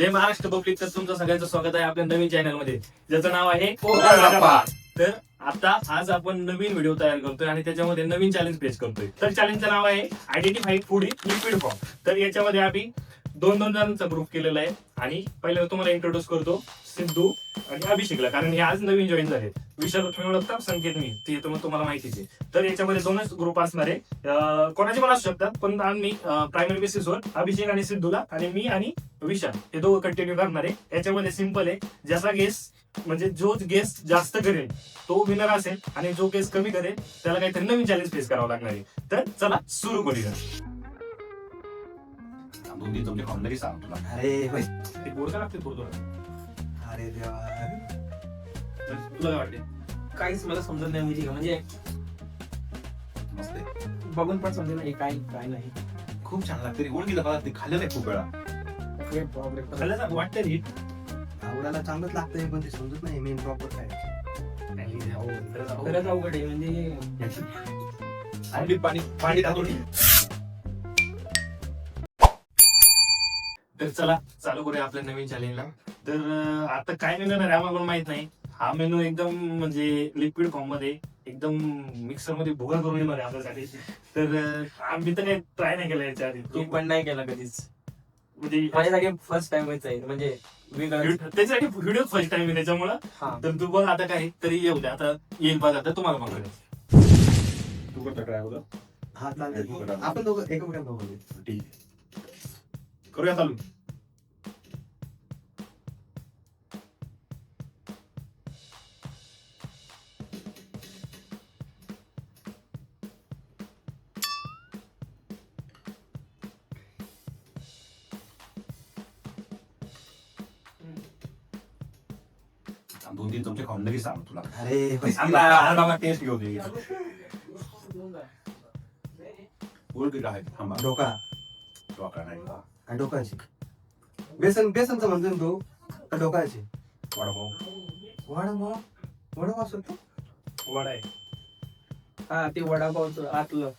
जय Maharashtra public. तर तुमचं सगळ्यांचं स्वागत आहे आपल्या नवीन चॅनल मध्ये, ज्याचं नाव आहे तर आता आज आपण नवीन व्हिडिओ तयार करतोय आणि त्याच्यामध्ये नवीन चॅलेंज फेस करतोय. तर चॅलेंजचं नाव आहे identify food in liquid form. तर याच्यामध्ये आम्ही दोन जणांचा ग्रुप केलेला आहे आणि पहिल्यांदा तुम्हाला इंट्रोड्यूस करतो सिद्धू आणि अभिषेकला, कारण हे आज नवीन जॉईन झाले. विशाल तुम्ही ओळखता, संकेत मी ते तुम्हाला माहितीच आहे. तर याच्यामध्ये दोनच ग्रुप असणार आहे, कोणाचे पण असू शकतात, पण आम्ही प्रायमरी बेसिसवर अभिषेक आणि सिद्धूला आणि मी आणि विशाल हे दोघं कंटिन्यू करणार आहे. याच्यामध्ये सिंपल आहे, ज्याचा गेस म्हणजे जो गेस जास्त करेल तो विनर असेल आणि जो गेस कमी करेल त्याला काहीतरी नवीन चॅलेंज फेस करावं लागणार आहे. तर चला सुरू करूया. दोन्ही तुमचे खाऊन सांग तुला. अरे होय. ते बोर्ड का लागते थोडं. अरे देवा, तुला काय वाटते? काहीच मला समजत नाही माहिती का, म्हणजे मस्त आहे. बघून पण समजेल नाही काय काय नाही. खूप छान लागते. ओळखीला मला ते खाल्लं नाही खूप वेळा. हे प्रॉब्लेम खाल्लं वाटतं नीट. आवडायला चांगलंच लागतंय पण ते समजत नाही मेन प्रॉपर काय. खरंच अवघड आहे म्हणजे. आणि पाणी टाकून. तर चला चालू करूया आपल्या नवीन चॅलेंजला. तर आता काय मेनू आहे आम्हाला पण माहित नाही. हा मेनू एकदम म्हणजे लिक्विड फॉर्म मध्ये एकदम मिक्सर मध्ये भुगा करून येणार आहे आपल्यासाठी. तर आम्ही तर काही ट्राय नाही केला याच्या आधी. मी पण नाही केला कधीच. म्हणजे माझ्यासाठी फर्स्ट टाइमच आहे, म्हणजे वेगळं. त्याच्यासाठी व्हिडिओ फर्स्ट टाइम आहे त्याच्यामुळं. हा, तर तू बघ आता काही तरी येऊ द्या, आता येईल बघ आता तुम्हाला पण कळेल. तू करता ट्राय होतं. हा चालतंय, आपण दोघं एकमेकांना बघू. ठीक आहे. करूया चालू. दोन तुमचे खाऊन लगेच सांग तुला. अरे होय. आम्हाला टेस्ट घेऊ दे. ओळखी आहे थांबा. डोका डोका नाही. आणि डोकाची बेसनचं म्हणतो ना तू का डोकाची? वडापाव. वडापाव असतो. वडा आहे. हा ते वडापावचं आतलं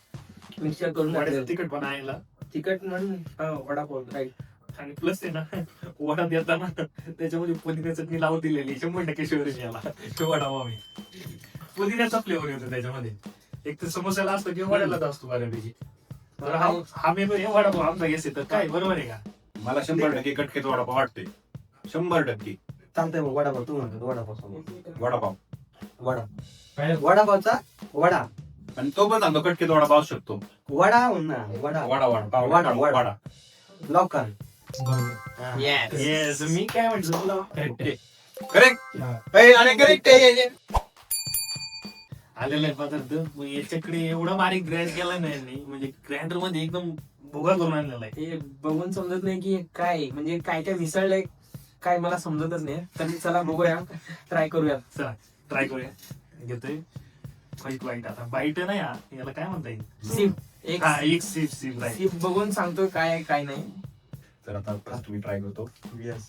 मिक्सर करून वड्याचं टाकलेलं. तिखट पण आहे ना. तिखट म्हणून हा वडापाव राईट. आणि प्लस आहे ना, वडा देताना त्याच्यामध्ये पुदिना चटणी लावून दिलेली 100% शिवरेज याला वडावा मी. पुदिन्याचा फ्लेवर येतो त्याच्यामध्ये. एक तर समोसाला असतो किंवा वड्यालाच असतो बऱ्यापैकी. तर हा मेनू आहे वडापाव आमचा येस येतं काय, बरोबर आहे का? मला 100% कटकेत वडापाव वाटते. 100% चालतंय मग वडापाव. तू म्हणतो वडापाव समोर. वडापाव. वडापावचा वडा. आणि तो पण सांगतो कटकेत वडापाव असू शकतो. वडा म्हण ना. वडा वडा वडा. लवकर. येस, मी काय म्हणतो तुला करेक्ट. आणि करेक्ट आलेला आहे पदार्थ. मग याच्याकडे एवढा बारीक ग्राइंड केला नाही यांनी, म्हणजे ग्राइंडर मध्ये एकदम भोगा करून आणलेला आहे. हे बघून समजत नाही की काय म्हणजे काय काय मिसळलंय, काय मला समजतच नाही. तरी चला बघूया, ट्राय करूया. चला ट्राय करूया. घेतोय व्हाईट व्हाईट. आता बाईट नाही हा, याला काय म्हणता येईल? सिप एक हा, एक सिप सिप राईट. सिप बघून सांगतो काय आहे, काय नाही. तर आता फर्स्ट मी ट्राय करतो. येस.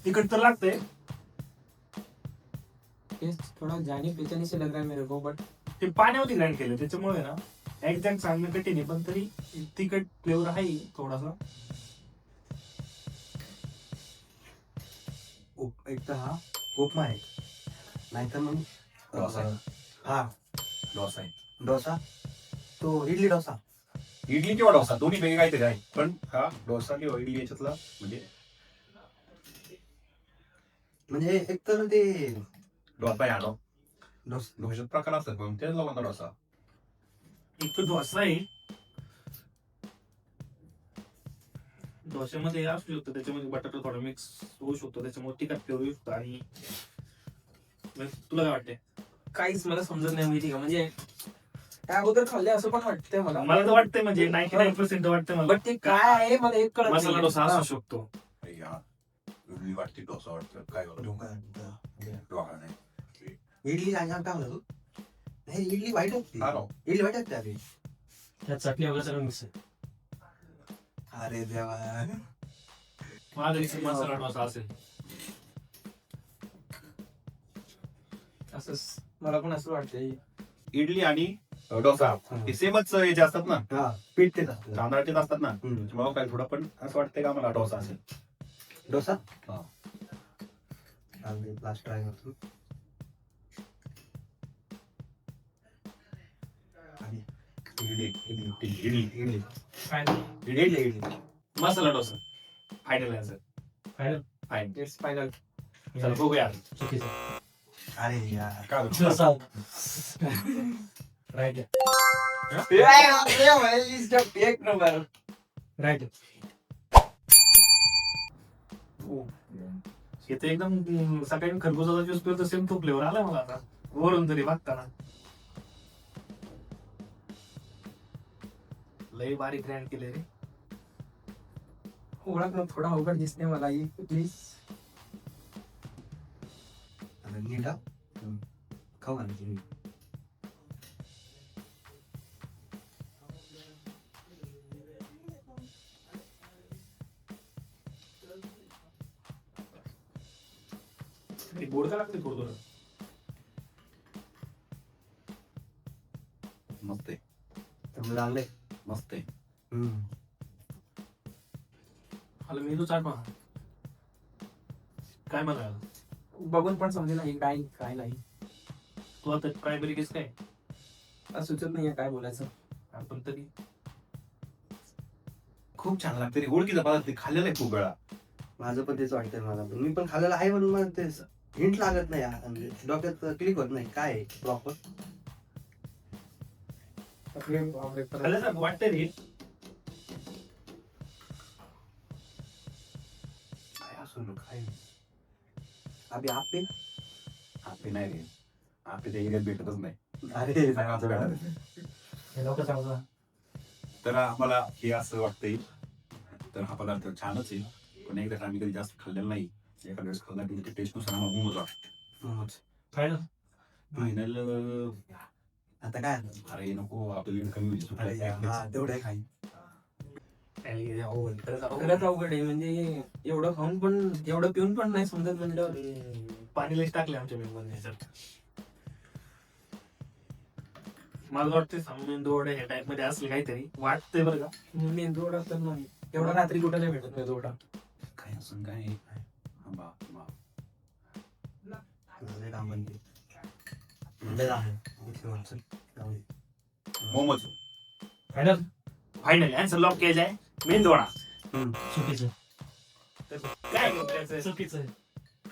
तिखट तर लागतंय. ये थोड़ा जाने पहचाने से लग रहा है मेरे को, बट ते पाण्यामध्ये ग्राइंड केलं त्याच्यामुळे ना एक्झॅक्ट चांगलं कठीण आहे, पण तरी तिखट फ्लेवर आहे थोडासा. एक तर हा उपमा आहे, नाहीतर मग डोसा. हा डोसा आहे. डोसा. तो इडली डोसा. इडली किंवा डोसा दोन्ही पैकी काहीतरी आहे, पण हा डोसा किंवा इडली याच्यातला म्हणजे एक तर ते डोसा आहे. हा डोसा. डोशात प्रकार असतात पण तेच लोकांना डोसा. एक तर डोसा आहे, डोश्यामध्ये असू शकतो त्याच्यामध्ये बटाटा थोडा मिक्स होऊ शकतो, त्याच्यामुळे तिखट फ्लेवर येऊ शकतो. आणि तुला काय वाटते? काहीच मला समजत नाही माहिती का, म्हणजे त्या अगोदर खाल्ले असं पण वाटतंय मला. मला तर वाटतंय म्हणजे 99% वाटतंय मला. बट ते काय आहे मला एक कळत मसाला नाही. डोसा असू शकतो. इडली वाटते डोसा वाटतं काय डोका. डोसा नाही. इडली काय म्हणतो तू? नाही इडली वाईट होती. इडली वाईट होती अरे. त्यात चटणी वगैरे सगळं मिक्स आहे. अरे देवा. माझा मसाला डोसा असेल. असंच मला पण असं वाटतंय. इडली आणि डोसा हे सेमच याचे असतात ना, हा पीठ तेच असतं. तांदळाचेच असतात ना, हम्म. त्याच्यामुळे काय थोडं पण असं वाटतंय का मला डोसा असेल. डोसा हा. लास्ट ट्राय करतो. आणि idli idli idli idli final idli idli masala dosa final answer. Final final. It's final. चला बघूया. चुकीचं. अरे यार काय होतं? डोसा राईट एक नंबर. राईट. हे तर एकदम सकाळी खरबुजाचा ज्यूस पितो सेम तो फ्लेवर आला मला आता वरून तरी बघताना. लय बारीक ग्रँड केले रे. ओळखणं थोडा अवघड दिसते मला प्लीज. नीट खाऊ घालायची. गोड का लागते थोडं थोडं. मस्त आहे, चांगलं लागलंय. मस्त आहे. मला मेनू चाट बघा काय म्हणाला. बघून पण समजेल नाही काय काय नाही. तू आता प्रायमरी केस काय मला सुचत नाहीये काय बोलायचं. आपण तरी खूप छान लागते रे, ओळखीचा पदार्थ खाल्लेला आहे खूप वेळा. माझं पण तेच वाटतंय मला पण. मी पण खाल्लेलं आहे म्हणून मला तेच हिंट लागत नाही यार. म्हणजे डोक्यात क्लिक होत नाही काय प्रॉपर. खाल्ल्यासारखं वाटतंय रे. काय असू नको काय अभि आपे. आपे नाही रे, आपे त्या एरियात भेटतच नाही. अरे नाही आमचं भेटत. तर आम्हाला हे असं वाटतंय, तर हा पदार्थ छानच आहे, पण एकदा आम्ही कधी जास्त खाल्लेला नाही. एखाद्या वेळेस खाल्ला की टेस्टनुसार आम्हाला मोमोज वाटतं. फायनल. फायनल आता काय अरे नको, आपलं लीड कमी अरे होईल. हा तेवढं खाई. खरंच अवघड आहे म्हणजे एवढं खाऊन पण एवढं पिऊन पण नाही समजत म्हणल्यावर. पाणी लईच टाकले आमच्या मेंबरने सर. मला वाटतं मेंदू वडे ह्या टाइप मध्ये असले काहीतरी वाटतंय बरं का. मेंदू वडा तर नाही एवढा रात्री कुठे नाही भेटत मेंदू वडा. काय असं काय आंबा momos. Final final answer lock केलाय मेंदोडा. चुकीचं. काय करायचं? चुकीचं.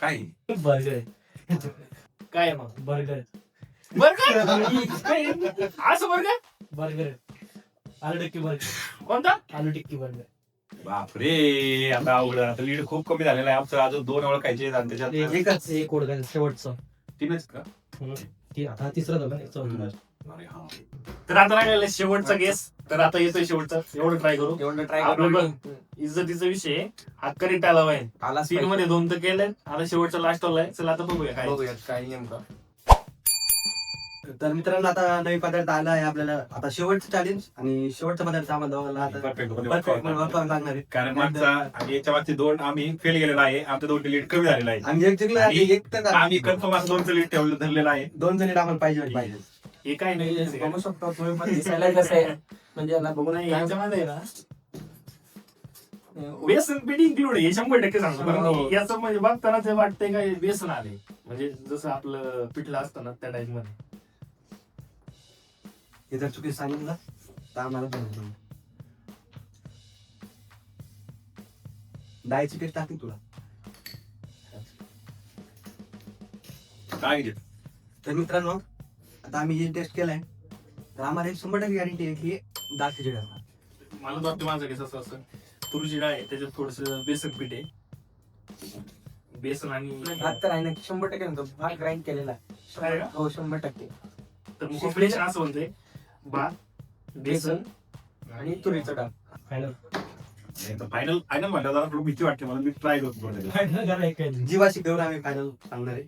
काय बर्गर. काय आहे मग बर्गर. बर्गर. असं बर्गर बर्गर. आलू टिक्की बर्गर. कोणता. आलू टिक्की बर्गर. बापरे, आता अवघड. आता लीड खूप कमी झालेला आहे आमचं. अजून 2 ओळखायचे आणि त्याच्यात एकच एक ओळख शेवटचं. 3च का? आता तिसरं झालं चौथं. अरे हा. तर आता राहिलेला शेवटचा गेस. तर आता येतोय शेवटचा. एवढं ट्राय करू. एवढं ट्राय आपलं करून बघ, इज्जतीचा विषय आहे. हा करेक्ट आला पाहिजे. आला 3 मध्ये 2 तर केले. आता शेवटचा लास्ट आलाय. चला आता बघूया काय. बघूयात काय नेमकं. तर मित्रांनो आता नवीन पदार्थ आला आहे आपल्याला. आता शेवटचं चॅलेंज आणि शेवटचा पदार्थ आम्हाला दोघांना आता Perfect. perfect म्हणून वापरावं लागणार आहे. कारण मागचा आणि याच्या मागचे 2 आम्ही फेल गेलेला आहे. आमच्या 2 लीड कमी झालेला आहे. आम्ही एक जिंकलो आणि एक तर आम्ही कन्फर्म असं 2चं लीड ठेवलं धरलेलं आहे. 2 जणी आम्हाला पाहिजे. हे काय नाही बघू शकतो तुम्ही पण दिसायला कसं आहे म्हणजे याला बघून नाही याच्यामध्ये आहे ना व्यसन पिढी इन्क्लूड आहे. हे 100% सांगतो. कारण हो. याचं म्हणजे बघताना ते वाटतंय काय व्यसन आले. म्हणजे जसं आपलं पिठलं असतं ना त्या टाइप मध्ये. हे जर चुकीचं सांगितलं तर आम्हाला डायची टेस्ट टाकते तुला. काय घेत तर मित्रांनो आता आम्ही जे टेस्ट केलाय तर आम्हाला 100% गॅरंटी आहे की डाळ खिचडी असणार. मला तर वाटतं माझं कसं असं तुरीची डाळ आहे त्याच्यात थोडस बेसन पीठ आहे. बेसन आणि भात तर आहे ना 100% म्हणतो. भात ग्राइंड केलेला आहे आहे. का? हो 100%. तर मग कॉम्बिनेशन असं म्हणते भात बेसन आणि तुरीचं डाळ. फायनल. फायनल फायनल म्हटलं जरा थोडी भीती वाटते मला. मी ट्राय करतो थोडं. फायनल करायचं. जीवाशी देऊन आम्ही फायनल सांगणार आहे.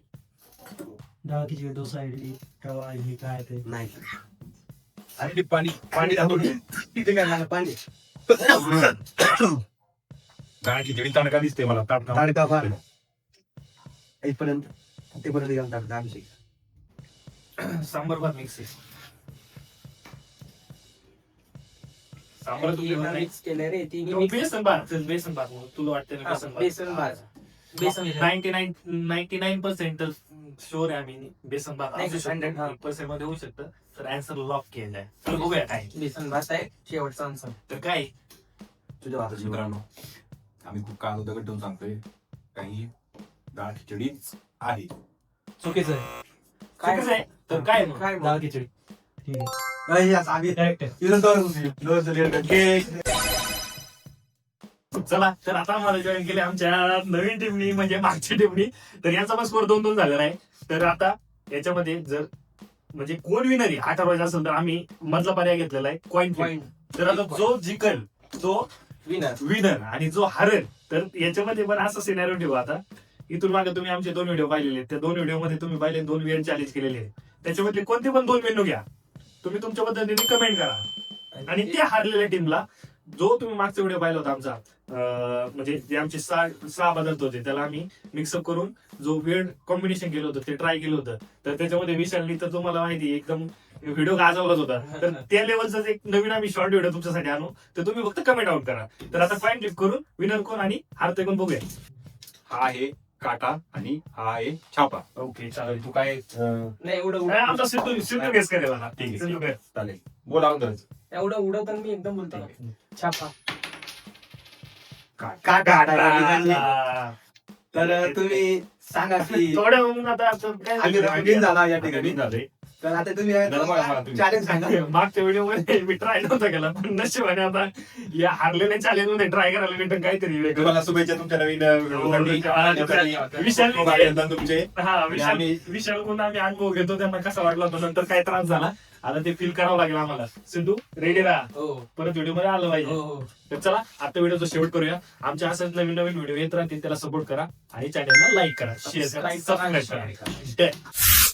डाळ खिचडी डोसा इडली रवा इडली काय ते नाही आणि पाणी पाणी जातो. तिथे काय झालं पाणी डाळ खिचडी तडका दिसते मला. ताट ताडका फार इथपर्यंत ते परत घेऊन टाकतो अभिषेक. सांबर भात मिक्स आहे. सांबार तू जेवण नाही. मिक्स केलं रे ती तो बेसन भात बेसन भात तुला वाटतं ना बेसन बेसन भात बेसन 99% शुअर आहे आम्ही बेसन भात नाही, असू शकतो. 100% मध्ये होऊ शकतं. तर आन्सर लॉक केलं आहे. तर बघूया काय बेसन भात आहे शेवटचा आन्सर. तर काय तुझ्या भाताची मित्रांनो आम्ही खूप काळ दगड ठेवून सांगतोय काही डाळ खिचडीच आहे. चुकीचं आहे. काय चुकीचं आहे. तर काय मग? काय मग? डाळ खिचडी चला तर आता आम्हाला जॉईन केले आमच्या नवीन टीमनी म्हणजे मागच्या टीमनी. तर याचा पण स्कोर 2-2 झालेला आहे. तर आता याच्यामध्ये जर म्हणजे कोण विनर हा ठरवायचा असेल तर आम्ही मधला पर्याय घेतलेला आहे कॉइन पॉइंट तर आता जो जिंकल तो विनर. विनर आणि जो हरेल तर याच्यामध्ये पण असं सिनेरिओ ठेवू. आता इथून मागे तुम्ही आमचे 2 व्हिडिओ पाहिलेले आहेत. त्या 2 व्हिडिओ मध्ये तुम्ही पाहिले 2 वेळ चॅलेंज केलेले आहे. त्याच्यामध्ये कोणते पण 2 मेनू घ्या तुम्ही तुमच्या पद्धतीने कमेंट करा आणि त्या हारलेल्या टीमला जो तुम्ही मागचा व्हिडिओ पाहिला होता आमचा म्हणजे जे आमचे 6 पदार्थ होते त्याला आम्ही मिक्सअप करून जो वेळ कॉम्बिनेशन केलं होतं ते ट्राय केलं होतं. तर त्याच्यामध्ये विशालनी तर तुम्हाला माहिती आहे, एकदम व्हिडिओ गाजवलाच होता. तर त्या लेवलचा एक नवीन आम्ही शॉर्ट व्हिडिओ तुमच्यासाठी आणू तर तुम्ही फक्त कमेंट आउट करा. तर आता फाईन क्लिक करून विनर कोण आणि हारते कोण बघूया. हा आहे काटा आणि हा आहे छापा. ओके चालेल. तू काय नाही एवढं काय आमचा सिद्धू गेस करेल आता. ठीक आहे. सिद्धू guess. चालेल बोला अगोदरच. एवढं उडवताना मी एकदम बोलतो छापा. तर तुम्ही सांगा की थोडं म्हणून आता काय आम्ही झालं? win झाला या ठिकाणी. नवीन झालंय. तर आता मला तुम्ही. तुम्ही चॅलेंज सांगा. मागच्या व्हिडिओ मध्ये मी ट्राय नव्हता केला पण नशिबाने आता या हारलेल्या चॅलेंज मध्ये ट्राय करायला भेटून काहीतरी वेगळं. तुम्हाला शुभेच्छा तुमच्या नवीन विशाल अभिनंदन तुमचे. हा विशाल आम्ही- विशाल कोण आम्ही अनुभव घेतो त्यांना कसा वाटला होता नंतर काय त्रास झाला आता ते फील करावं लागेल आम्हाला. सिद्धू रेडी राहा हो परत व्हिडिओ मध्ये आलं हो पाहिजे. हो. तर चला आता व्हिडिओचा शेवट करूया. आमच्या असंच नवीन नवीन व्हिडिओ येत राहतील त्याला सपोर्ट करा आणि चॅनलला लाईक करा शेअर करा Subscribe करा, सबस्क्राईब share करा.